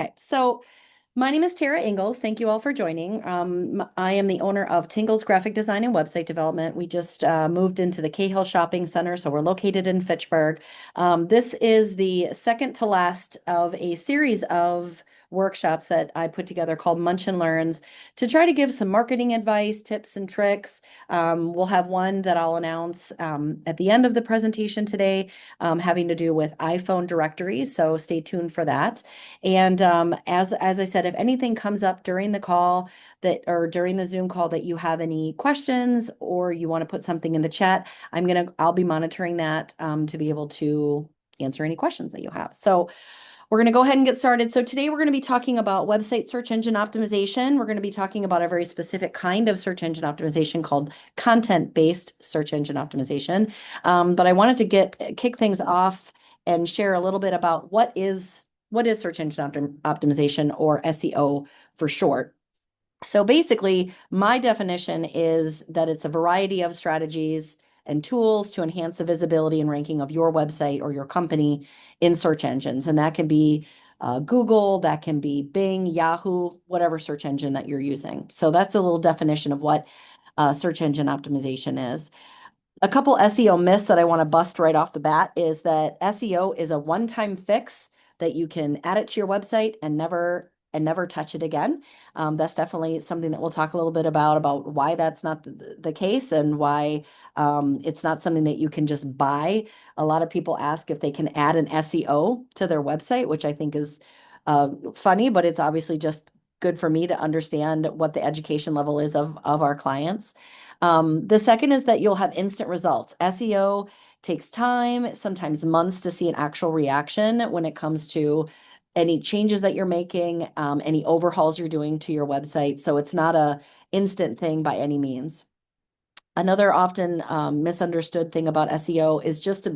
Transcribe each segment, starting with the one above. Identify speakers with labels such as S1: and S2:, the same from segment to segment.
S1: Okay, so my name is Tara Ingalls. Thank you all for joining. I am the owner of Tingalls Graphic Design and Website Development. We just moved into the Cahill Shopping Center, so we're located in Fitchburg. This is the second to last of a series of workshops that I put together called Munch and Learns to try to give some marketing advice, tips, and tricks. We'll have one that I'll announce at the end of the presentation today, having to do with iPhone directories, so stay tuned for that. And as I said, if anything comes up during the call that or during the Zoom call that you have any questions or you want to put something in the chat, I'll be monitoring that to be able to answer any questions that you have. So we're going to go ahead and get started. So today we're going to be talking about website search engine optimization. We're going to be talking about a very specific kind of search engine optimization called content-based search engine optimization. But I wanted to kick things off and share a little bit about what is search engine optimization, or SEO for short. So basically, my definition is that it's a variety of strategies and tools to enhance the visibility and ranking of your website or your company in search engines. And that can be Google, that can be Bing, Yahoo, whatever search engine that you're using. So that's a little definition of what search engine optimization is. A couple SEO myths that I want to bust right off the bat is that SEO is a one-time fix that you can add it to your website and never touch it again. That's definitely something that we'll talk a little bit about why that's not the case and why it's not something that you can just buy. A lot of people ask if they can add an SEO to their website, which I think is funny, but it's obviously just good for me to understand what the education level is of our clients. The second is that you'll have instant results. SEO takes time, sometimes months, to see an actual reaction when it comes to any changes that you're making, any overhauls you're doing to your website. So it's not a instant thing by any means. Another often misunderstood thing about SEO is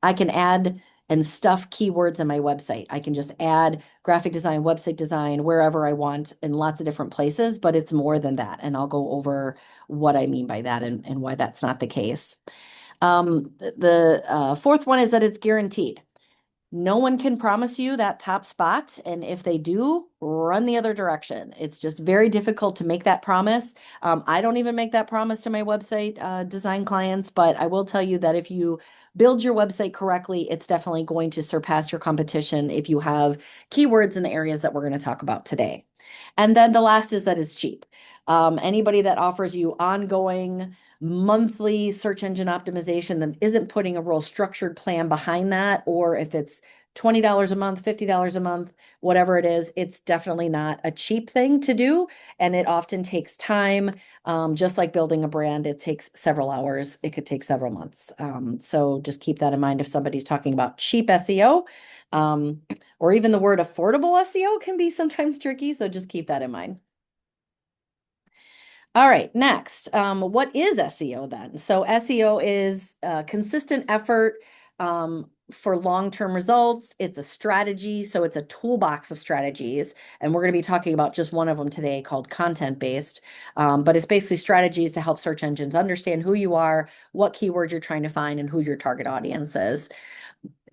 S1: I can add and stuff keywords in my website. I can just add graphic design, website design, wherever I want in lots of different places, but it's more than that. And I'll go over what I mean by that and why that's not the case. The fourth one is that it's guaranteed. No one can promise you that top spot. And if they do, run the other direction. It's just very difficult to make that promise. I don't even make that promise to my website design clients, but I will tell you that if you build your website correctly, it's definitely going to surpass your competition if you have keywords in the areas that we're going to talk about today. And then the last is that it's cheap. Anybody that offers you ongoing monthly search engine optimization that isn't putting a real structured plan behind that, or if it's $20 a month, $50 a month, whatever it is, it's definitely not a cheap thing to do. And it often takes time. Just like building a brand, it takes several hours. It could take several months. So just keep that in mind if somebody's talking about cheap SEO, or even the word affordable SEO can be sometimes tricky. So just keep that in mind. All right, next, what is SEO then? So SEO is a consistent effort for long-term results. It's a strategy, so it's a toolbox of strategies, and we're going to be talking about just one of them today called content-based, but it's basically strategies to help search engines understand who you are, what keywords you're trying to find, and who your target audience is.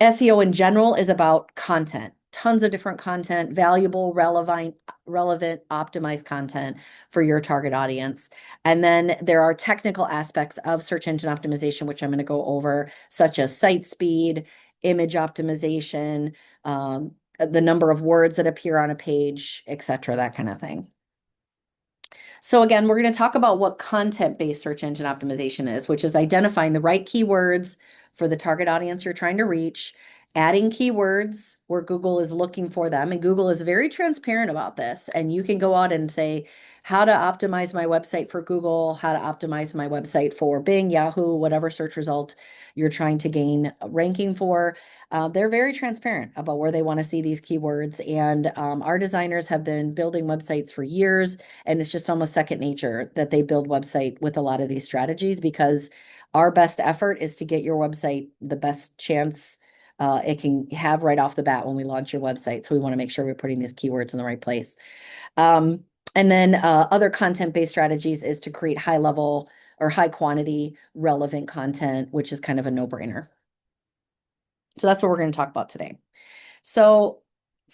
S1: SEO in general is about content, tons of different content, valuable, relevant, optimized content for your target audience. And then there are technical aspects of search engine optimization, which I'm going to go over, such as site speed, image optimization, the number of words that appear on a page, etc., that kind of thing. So again, we're going to talk about what content-based search engine optimization is, which is identifying the right keywords for the target audience you're trying to reach, adding keywords where Google is looking for them. And Google is very transparent about this. And you can go out and say, how to optimize my website for Google, how to optimize my website for Bing, Yahoo, whatever search result you're trying to gain ranking for. They're very transparent about where they want to see these keywords. And our designers have been building websites for years, and it's just almost second nature that they build website with a lot of these strategies, because our best effort is to get your website the best chance it can have right off the bat when we launch your website. So we want to make sure we're putting these keywords in the right place. And then other content-based strategies is to create high level or high quantity relevant content, which is kind of a no-brainer. So that's what we're going to talk about today. So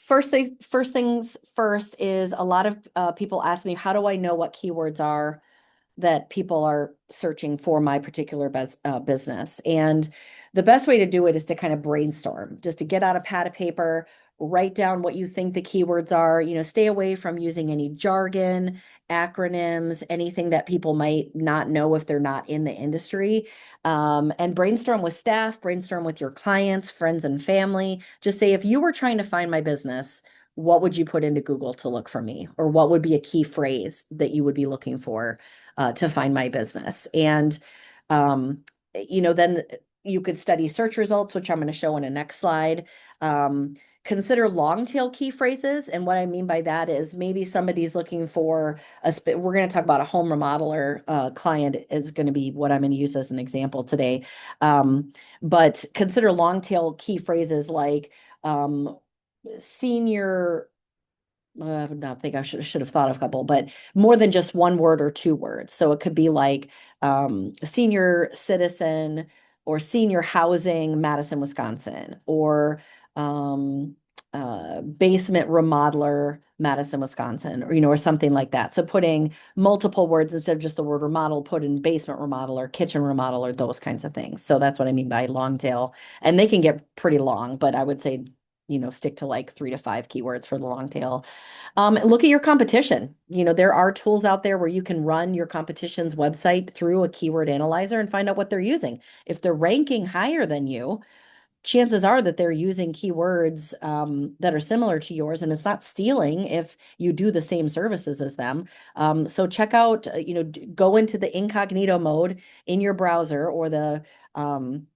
S1: First things first is a lot of people ask me, how do I know what keywords are that people are searching for my particular business? And the best way to do it is to kind of brainstorm, just to get out a pad of paper, write down what you think the keywords are. Stay away from using any jargon, acronyms, anything that people might not know if they're not in the industry. And brainstorm with staff, brainstorm with your clients, friends, and family. Just say, if you were trying to find my business, what would you put into Google to look for me? Or what would be a key phrase that you would be looking for to find my business? And, then you could study search results, which I'm going to show in a next slide. Um, Consider long tail key phrases. And what I mean by that is maybe somebody's looking for we're going to talk about a home remodeler client is going to be what I'm going to use as an example today. But consider long tail key phrases like senior, I would not think I should have thought of a couple, but more than just one word or two words. So it could be like senior citizen or senior housing, Madison, Wisconsin, or um, basement remodeler, Madison, Wisconsin, or something like that. So putting multiple words instead of just the word remodel, put in basement remodeler, kitchen remodeler, those kinds of things. So that's what I mean by long tail. And they can get pretty long, but I would say stick to like 3 to 5 keywords for the long tail. Look at your competition. There are tools out there where you can run your competition's website through a keyword analyzer and find out what they're using. If they're ranking higher than you, chances are that they're using keywords that are similar to yours, and it's not stealing if you do the same services as them. So check out, go into the incognito mode in your browser or um,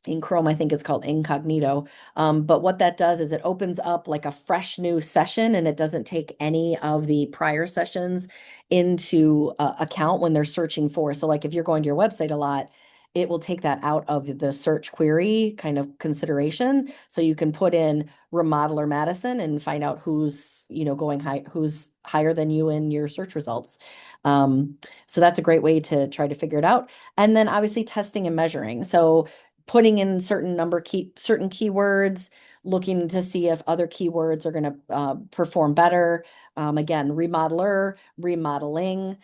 S1: in Chrome, I think it's called incognito. But what that does is it opens up like a fresh new session, and it doesn't take any of the prior sessions into account when they're searching for. So like if you're going to your website a lot, it will take that out of the search query kind of consideration. So you can put in remodeler Madison and find out who's, going high, who's higher than you in your search results. So that's a great way to try to figure it out. And then obviously testing and measuring. So putting in certain keywords, looking to see if other keywords are going to perform better. Again, remodeler, remodeling,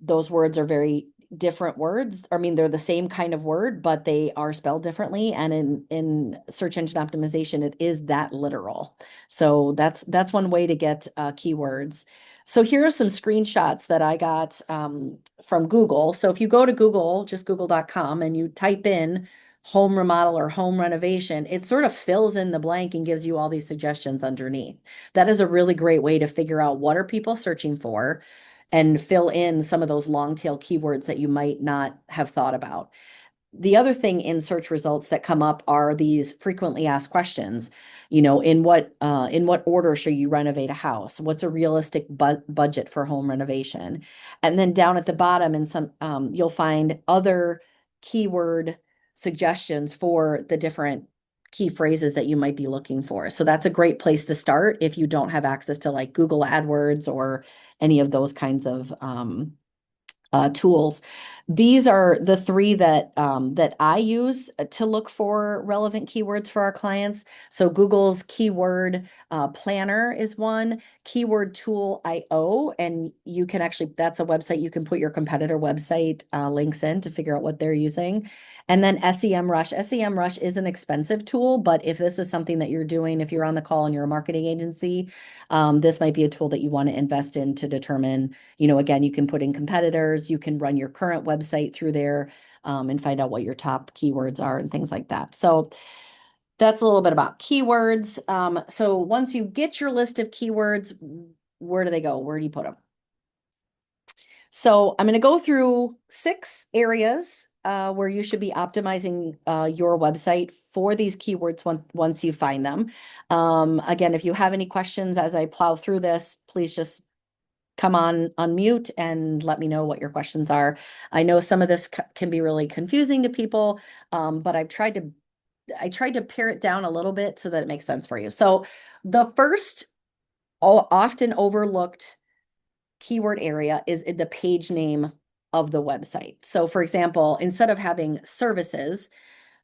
S1: those words are very different words. I mean, they're the same kind of word, but they are spelled differently. And in search engine optimization, it is that literal. So that's one way to get keywords. So here are some screenshots that I got from Google. So if you go to Google, just google.com, and you type in home remodel or home renovation, it sort of fills in the blank and gives you all these suggestions underneath. That is a really great way to figure out what are people searching for and fill in some of those long tail keywords that you might not have thought about. The other thing in search results that come up are these frequently asked questions. In what order should you renovate a house? What's a realistic budget for home renovation? And then down at the bottom, in some you'll find other keyword suggestions for the different key phrases that you might be looking for. So that's a great place to start if you don't have access to like Google AdWords or any of those kinds of tools. These are the three that I use to look for relevant keywords for our clients. So Google's keyword planner is one, keyword tool IO, and you can actually, that's a website you can put your competitor website links in to figure out what they're using. And then SEMrush. SEMrush is an expensive tool, but if this is something that you're doing, if you're on the call and you're a marketing agency, this might be a tool that you want to invest in to determine, again, you can put in competitors, you can run your current website through there and find out what your top keywords are and things like that. So that's a little bit about keywords. So once you get your list of keywords, where do they go? Where do you put them? So I'm going to go through 6 areas where you should be optimizing your website for these keywords once you find them. Again, if you have any questions as I plow through this, please just come on unmute and let me know what your questions are. I know some of this can be really confusing to people, but I tried to pare it down a little bit so that it makes sense for you. So the first often overlooked keyword area is in the page name of the website. So for example, instead of having services,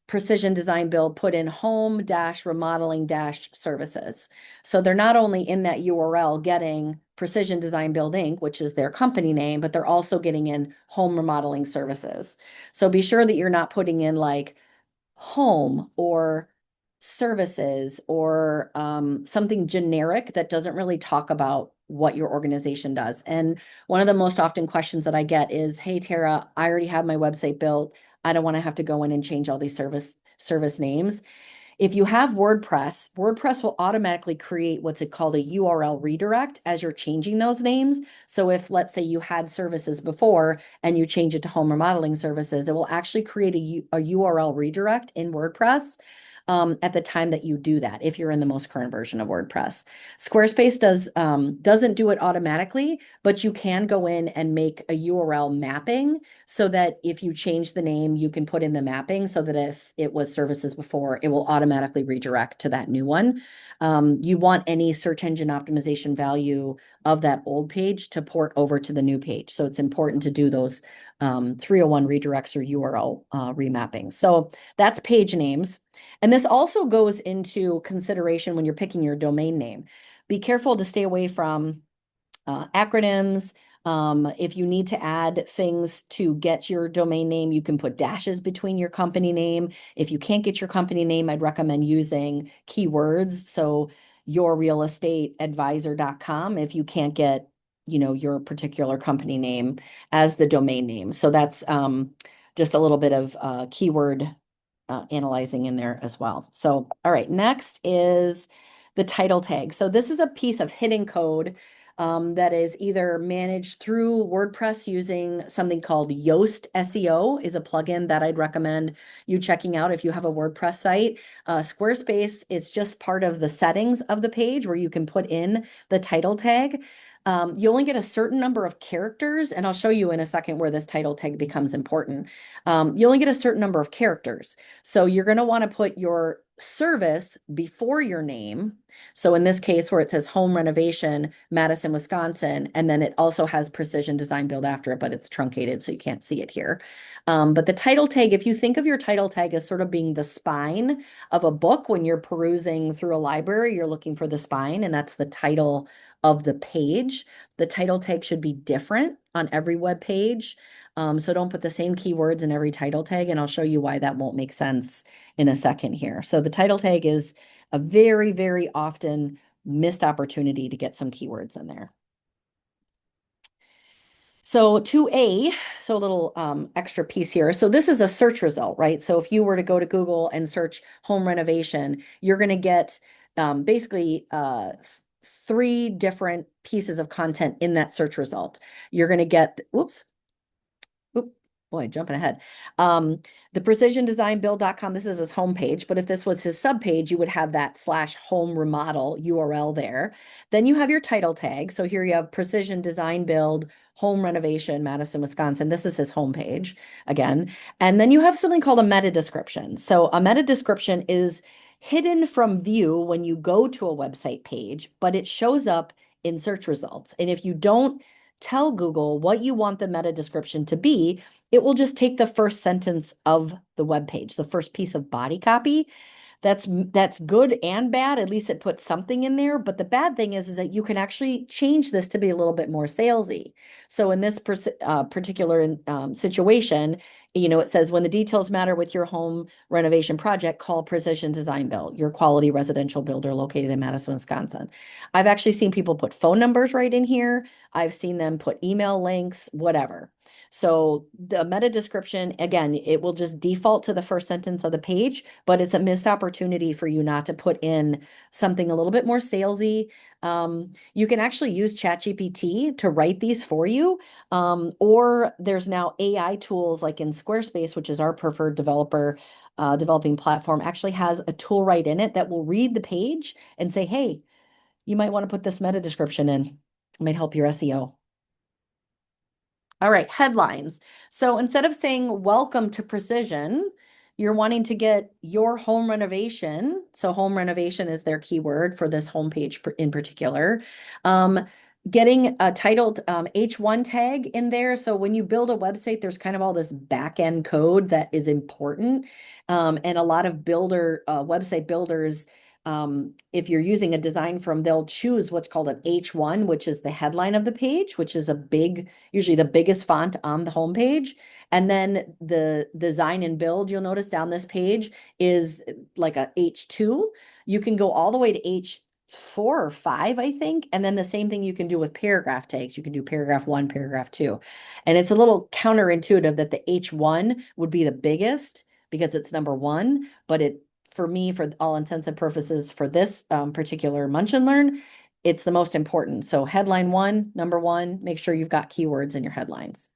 S1: Precision Design Build, put in home dash remodeling dash services. So they're not only in that URL getting Precision Design Build Inc., which is their company name, but they're also getting in home remodeling services. So be sure that you're not putting in like home or services or something generic that doesn't really talk about what your organization does. And one of the most often questions that I get is, "Hey Tara, I already have my website built. I don't want to have to go in and change all these service names." If you have WordPress, WordPress will automatically create what's called a URL redirect as you're changing those names. So if, let's say, you had services before and you change it to home remodeling services, it will actually create a URL redirect in WordPress at the time that you do that, if you're in the most current version of WordPress. Squarespace doesn't do it automatically, but you can go in and make a URL mapping so that if you change the name, you can put in the mapping so that if it was services before, it will automatically redirect to that new one. You want any search engine optimization value of that old page to port over to the new page. So it's important to do those 301 redirects or URL remapping. So that's page names. And this also goes into consideration when you're picking your domain name. Be careful to stay away from acronyms. If you need to add things to get your domain name, you can put dashes between your company name. If you can't get your company name, I'd recommend using keywords. So yourrealestateadvisor.com if you can't get, your particular company name as the domain name. So that's just a little bit of keyword analyzing in there as well. So, all right, next is the title tag. So this is a piece of hidden code that is either managed through WordPress using something called Yoast SEO is a plugin that I'd recommend you checking out if you have a WordPress site. Squarespace, it's just part of the settings of the page where you can put in the title tag. You only get a certain number of characters, and I'll show you in a second where this title tag becomes important. You only get a certain number of characters. So you're going to want to put your service before your name. So in this case, where it says home renovation, Madison, Wisconsin, and then it also has Precision Design Build after it, but it's truncated, so you can't see it here. But the title tag, if you think of your title tag as sort of being the spine of a book, when you're perusing through a library, you're looking for the spine, and that's the title of the page. The title tag should be different on every web page. So don't put the same keywords in every title tag, and I'll show you why that won't make sense in a second here. So the title tag is a very, very often missed opportunity to get some keywords in there. So 2A, so a little extra piece here. So this is a search result, right? So if you were to go to Google and search home renovation, you're going to get basically 3 different pieces of content in that search result. You're going to get, whoops, boy, jumping ahead. The precisiondesignbuild.com, this is his homepage, but if this was his subpage, you would have that /home remodel URL there. Then you have your title tag. So here you have Precision Design Build Home Renovation, Madison, Wisconsin. This is his homepage again. And then you have something called a meta description. So a meta description is hidden from view when you go to a website page, but it shows up in search results. And if you don't tell Google what you want the meta description to be, it will just take the first sentence of the web page, the first piece of body copy. That's good and bad. At least it puts something in there. But the bad thing is that you can actually change this to be a little bit more salesy. So in this particular situation, it says when the details matter with your home renovation project, call Precision Design Build, your quality residential builder located in Madison, Wisconsin. I've actually seen people put phone numbers right in here. I've seen them put email links, whatever. So the meta description, again, it will just default to the first sentence of the page, but it's a missed opportunity for you not to put in something a little bit more salesy. You can actually use ChatGPT to write these for you. Or there's now AI tools like in Squarespace, which is our preferred developing platform, actually has a tool right in it that will read the page and say, hey, you might want to put this meta description in. It might help your SEO. All right, headlines. So instead of saying welcome to Precision, you're wanting to get your home renovation. So home renovation is their keyword for this homepage in particular. getting a titled H1 tag in there. So when you build a website, there's kind of all this back end code that is important. And a lot of website builders, if you're using a design firm, they'll choose what's called an H1, which is the headline of the page, which is usually the biggest font on the homepage. And then the design and build, you'll notice down this page is like a H2. You can go all the way to H4 or five, I think. And then the same thing you can do with paragraph tags. You can do paragraph one, paragraph two. And it's a little counterintuitive that the H1 would be the biggest because it's number one, but for me, for all intents and purposes, for this particular Munch and Learn, it's the most important. So headline one, number one, make sure you've got keywords in your headlines.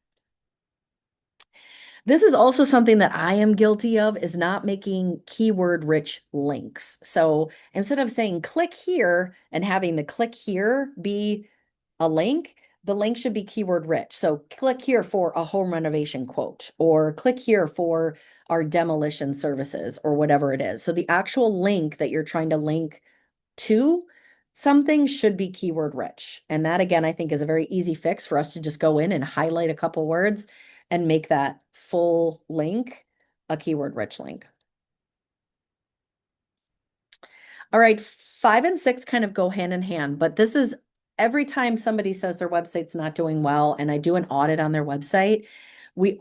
S1: This is also something that I am guilty of is not making keyword rich links. So instead of saying click here and having the click here be a link, the link should be keyword rich. So click here for a home renovation quote, or click here for our demolition services, or whatever it is. So the actual link that you're trying to link to something should be keyword rich. And that, again, I think is a very easy fix for us to just go in and highlight a couple words and make that full link a keyword rich link. All right, 5 and 6 kind of go hand in hand, but this is every time somebody says their website's not doing well and I do an audit on their website, we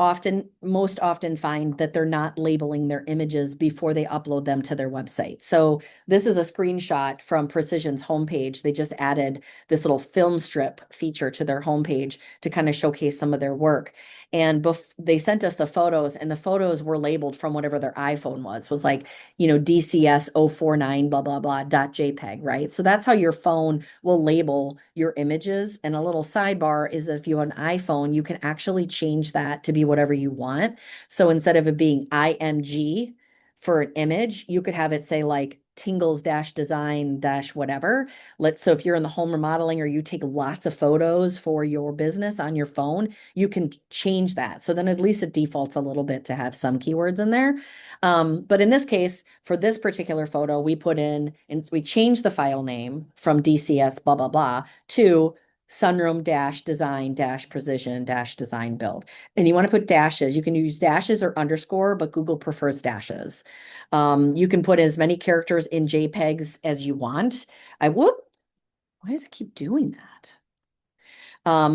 S1: most often find that they're not labeling their images before they upload them to their website. So this is a screenshot from Precision's homepage. They just added this little film strip feature to their homepage to kind of showcase some of their work. And they sent us the photos, and the photos were labeled from whatever their iPhone was like, DCS 049 blah, blah, blah, .jpeg, right? So that's how your phone will label your images. And a little sidebar is that if you have an iPhone, you can actually change that to be whatever you want. So instead of it being IMG for an image, you could have it say like Tingalls dash design dash whatever. So if you're in the home remodeling or you take lots of photos for your business on your phone, you can change that. So then at least it defaults a little bit to have some keywords in there. But in this case, for this particular photo, we put in and we changed the file name from DCS blah, blah, blah to sunroom dash design dash precision dash design build. And you want to put dashes. You can use dashes or underscore, but Google prefers dashes. You can put as many characters in JPEGs as you want. Why does it keep doing that?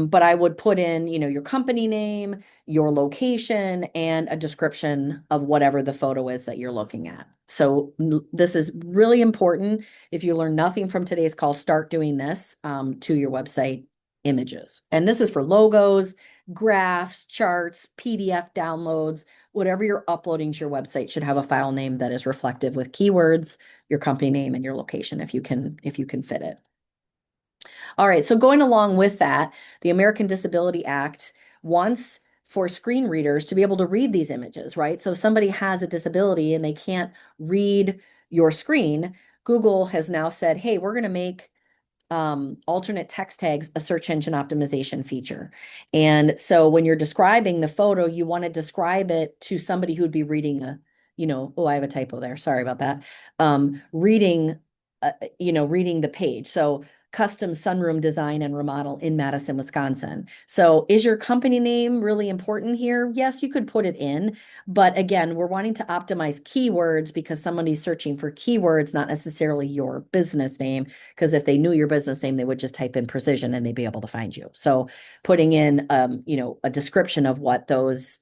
S1: But I would put in, your company name, your location, and a description of whatever the photo is that you're looking at. So this is really important. If you learn nothing from today's call, start doing this to your website images. And this is for logos, graphs, charts, PDF downloads, whatever you're uploading to your website should have a file name that is reflective with keywords, your company name, and your location if you can fit it. All right, so going along with that, the American Disability Act wants for screen readers to be able to read these images, right? So if somebody has a disability and they can't read your screen, Google has now said, hey, we're going to make alternate text tags a search engine optimization feature. And so when you're describing the photo, you want to describe it to somebody who'd be reading I have a typo there. Sorry about that. Reading the page. So custom sunroom design and remodel in Madison, Wisconsin. So is your company name really important here? Yes, you could put it in, but again, we're wanting to optimize keywords because somebody's searching for keywords, not necessarily your business name, because if they knew your business name, they would just type in precision and they'd be able to find you. So putting in, a description of what those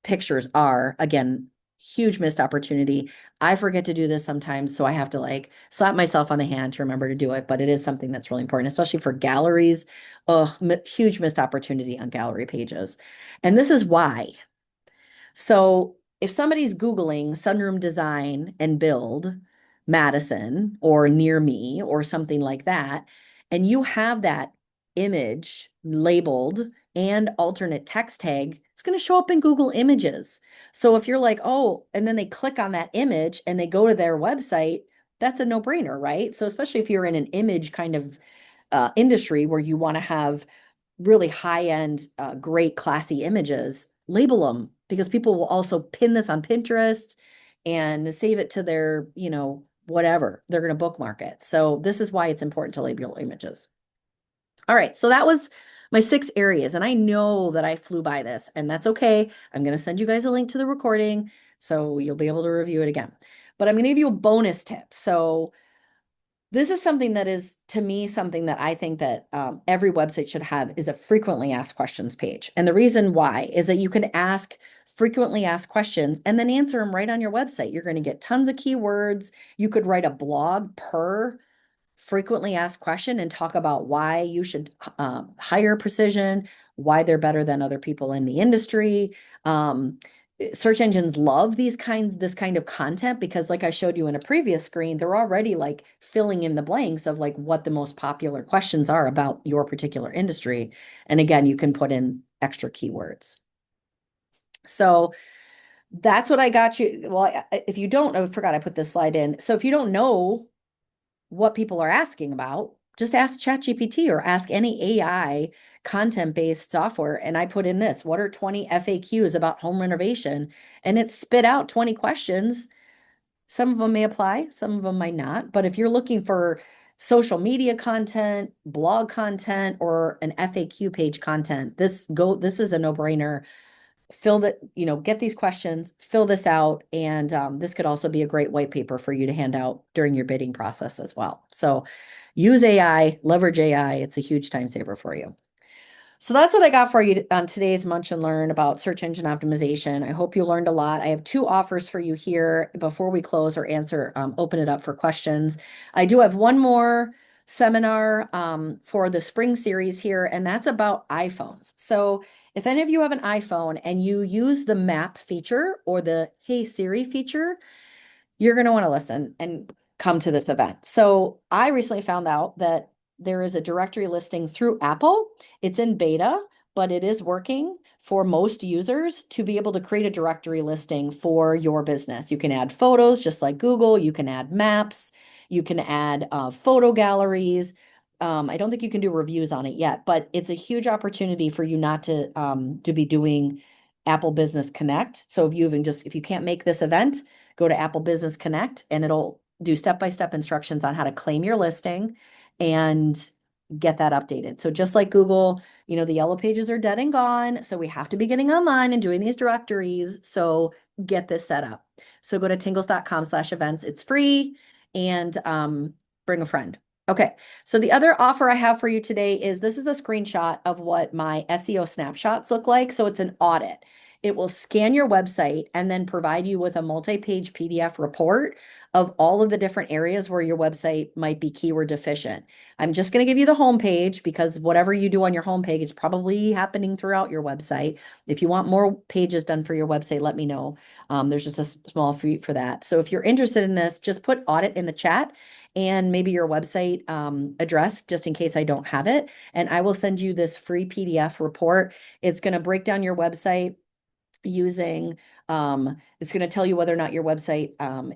S1: pictures are, again, huge missed opportunity. I forget to do this sometimes, so I have to like slap myself on the hand to remember to do it, but it is something that's really important, especially for galleries. Oh, huge missed opportunity on gallery pages. And this is why. So if somebody's Googling sunroom design and build Madison or near me or something like that, and you have that image labeled and alternate text tag, it's going to show up in Google Images. So if you're like, oh, and then they click on that image and they go to their website, that's a no-brainer, right? So especially if you're in an image kind of industry where you want to have really high-end, great, classy images, label them because people will also pin this on Pinterest and save it to their, whatever. They're going to bookmark it. So this is why it's important to label images. All right, so that was my 6 areas, and I know that I flew by this, and that's okay. I'm going to send you guys a link to the recording so you'll be able to review it again. But I'm going to give you a bonus tip. So this is something that is, to me, something that I think that every website should have is a frequently asked questions page. And the reason why is that you can ask frequently asked questions and then answer them right on your website. You're going to get tons of keywords. You could write a blog per frequently asked question and talk about why you should hire Precision, why they're better than other people in the industry. Search engines love this kind of content because, like I showed you in a previous screen, they're already like filling in the blanks of like what the most popular questions are about your particular industry. And again, you can put in extra keywords. So that's what I got you. Well, if you don't, I forgot I put this slide in. So if you don't know what people are asking about, just ask ChatGPT or ask any AI content-based software. And I put in this, what are 20 FAQs about home renovation? And it spit out 20 questions. Some of them may apply, some of them might not. But if you're looking for social media content, blog content, or an FAQ page content, this is a no-brainer. Fill that, get these questions, fill this out, and this could also be a great white paper for you to hand out during your bidding process as well. So use AI, leverage AI. It's a huge time saver for you. So that's what I got for you on today's Munch and Learn about search engine optimization. I hope you learned a lot. I have 2 offers for you here before we close or open it up for questions. I do have one more seminar for the spring series here, and that's about iPhones. So if any of you have an iPhone and you use the map feature or the Hey Siri feature, you're going to want to listen and come to this event. So I recently found out that there is a directory listing through Apple. It's in beta, but it is working for most users to be able to create a directory listing for your business. You can add photos just like Google. You can add maps. You can add photo galleries. I don't think you can do reviews on it yet, but it's a huge opportunity for you not to be doing Apple Business Connect. So if you can't make this event, go to Apple Business Connect and it'll do step-by-step instructions on how to claim your listing and get that updated. So just like Google, the yellow pages are dead and gone. So we have to be getting online and doing these directories. So get this set up. So go to tingles.com/events. It's free and bring a friend. Okay. So the other offer I have for you today is this is a screenshot of what my SEO snapshots look like. So it's an audit. It will scan your website and then provide you with a multi-page PDF report of all of the different areas where your website might be keyword deficient. I'm just going to give you the homepage because whatever you do on your homepage is probably happening throughout your website. If you want more pages done for your website, let me know. There's just a small fee for that. So if you're interested in this, just put audit in the chat and maybe your website address just in case I don't have it. And I will send you this free PDF report. It's going to break down your website using it's going to tell you whether or not your website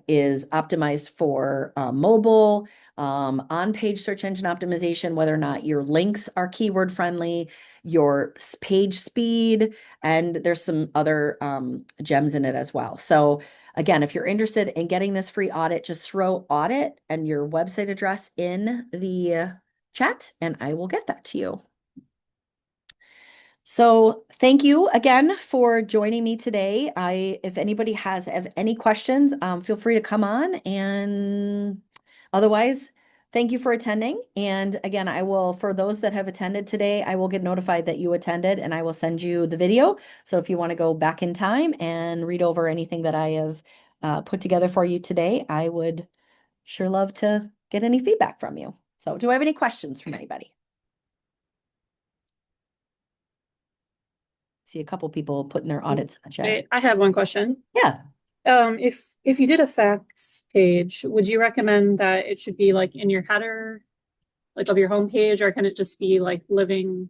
S1: is optimized for mobile, on-page search engine optimization, whether or not your links are keyword friendly, your page speed, and there's some other gems in it as well. So again, if you're interested in getting this free audit, just throw audit and your website address in the chat and I will get that to you. So thank you again for joining me today. If anybody have any questions, feel free to come on. And otherwise, thank you for attending. And again, for those that have attended today, I will get notified that you attended and I will send you the video. So if you want to go back in time and read over anything that I have put together for you today, I would sure love to get any feedback from you. So do I have any questions from anybody? See a couple people putting their audits in the chat.
S2: Okay, I have one question.
S1: Yeah.
S2: If you did a facts page, would you recommend that it should be like in your header, like of your homepage, or can it just be like living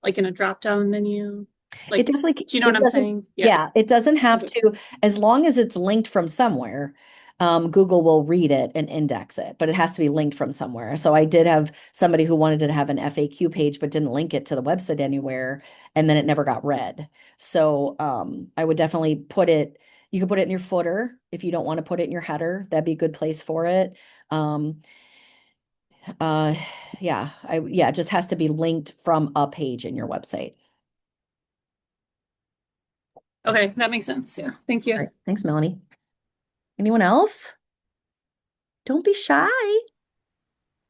S2: like in a drop-down menu?
S1: It
S2: Like,
S1: definitely,
S2: do you know what
S1: it
S2: I'm
S1: doesn't,
S2: saying? Yeah.
S1: yeah, it doesn't have
S2: Okay.
S1: to, as long as it's linked from somewhere, Google will read it and index it, but it has to be linked from somewhere. So I did have somebody who wanted to have an FAQ page, but didn't link it to the website anywhere, and then it never got read. So I would definitely you can put it in your footer if you don't want to put it in your header. That'd be a good place for it. Um, Uh, yeah, it just has to be linked from a page in your website.
S2: Okay, that makes sense. Yeah. Thank you.
S1: All right. Thanks, Melanie. Anyone else? Don't be shy.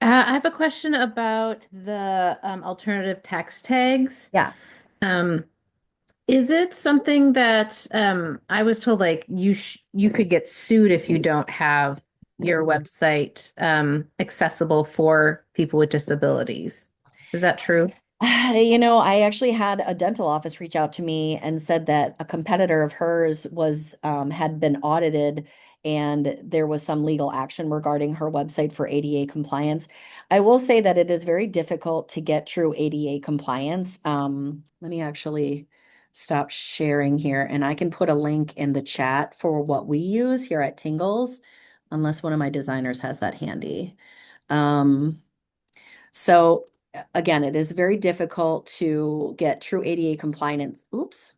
S3: I have a question about the alternative text tags.
S1: Yeah.
S3: Um, is it something that I was told like you could get sued if you don't have your website accessible for people with disabilities? Is that true?
S1: I actually had a dental office reach out to me and said that a competitor of hers was had been audited and there was some legal action regarding her website for ADA compliance. I will say that it is very difficult to get true ADA compliance. Let me actually stop sharing here and I can put a link in the chat for what we use here at Tingles, unless one of my designers has that handy. Um, so again, it is very difficult to get true ADA compliance. Oops,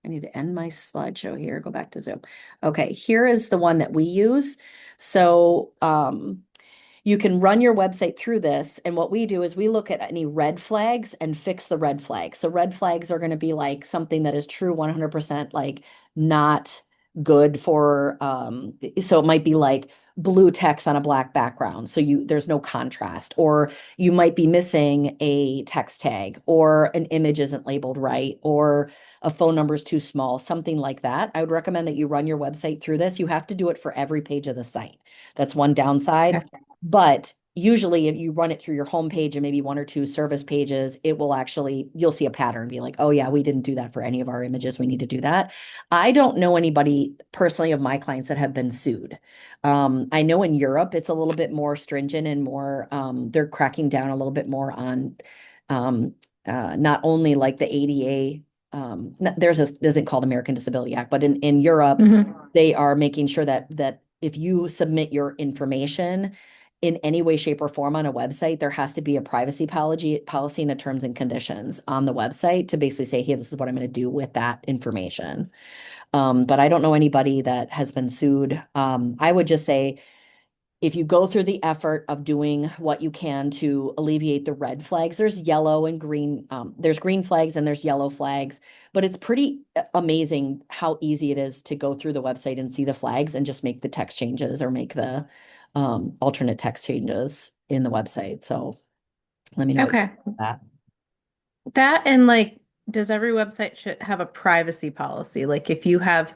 S1: I need to end my slideshow here. Go back to Zoom. Okay, here is the one that we use. So you can run your website through this. And what we do is we look at any red flags and fix the red flags. So red flags are going to be like something that is true 100%, like not good for, so it might be like blue text on a black background. So there's no contrast, or you might be missing a text tag, or an image isn't labeled right, or a phone number is too small, something like that. I would recommend that you run your website through this. You have to do it for every page of the site. That's one downside.
S3: Okay.
S1: But usually, if you run it through your homepage and maybe one or two service pages, it will actually, you'll see a pattern, be like, oh, yeah, we didn't do that for any of our images. We need to do that. I don't know anybody personally of my clients that have been sued. I know in Europe, it's a little bit more stringent and more, they're cracking down a little bit more on um, not only like the ADA, there's this isn't called American Disability Act, but in Europe,
S3: Hmm.
S1: they are making sure that if you submit your information in any way, shape, or form on a website, there has to be a privacy policy and a terms and conditions on the website to basically say, hey, this is what I'm going to do with that information. But I don't know anybody that has been sued. I would just say if you go through the effort of doing what you can to alleviate the red flags, there's yellow and green, there's green flags and there's yellow flags, but it's pretty amazing how easy it is to go through the website and see the flags and just make the text changes or make the alternate text changes in the website. So let me know what you
S3: Okay.
S1: think of that.
S3: That and like, does every website should have a privacy policy? Like, if you have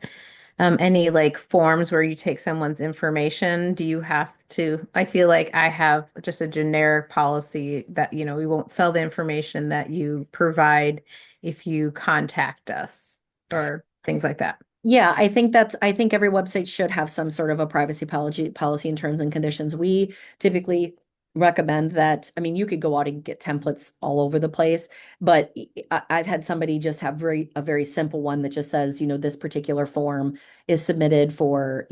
S3: any like forms where you take someone's information, do you have to? I feel like I have just a generic policy that, we won't sell the information that you provide if you contact us or things like that.
S1: Yeah, I think every website should have some sort of a privacy policy and terms and conditions. We typically recommend that, I mean, you could go out and get templates all over the place, but I've had somebody just have a very simple one that just says, this particular form is submitted for,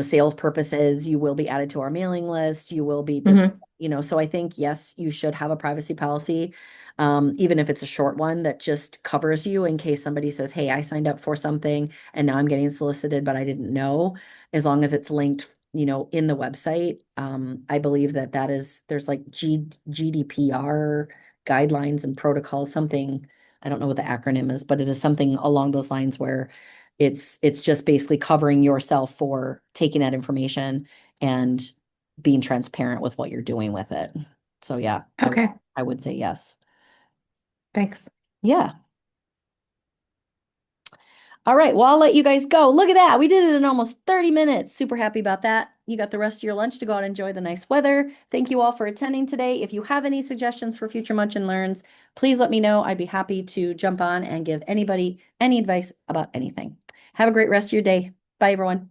S1: sales purposes. You will be added to our mailing list. You will be,
S3: Hmm.
S1: so I think, yes, you should have a privacy policy, even if it's a short one that just covers you in case somebody says, hey, I signed up for something and now I'm getting solicited, but I didn't know. As long as it's linked, in the website, I believe there's like GDPR guidelines and protocols, something, I don't know what the acronym is, but it is something along those lines where it's just basically covering yourself for taking that information and being transparent with what you're doing with it. So yeah,
S3: Okay.
S1: I would say yes.
S3: Thanks.
S1: Yeah. All right. Well, I'll let you guys go. Look at that. We did it in almost 30 minutes. Super happy about that. You got the rest of your lunch to go out and enjoy the nice weather. Thank you all for attending today. If you have any suggestions for future Munch and Learns, please let me know. I'd be happy to jump on and give anybody any advice about anything. Have a great rest of your day. Bye, everyone.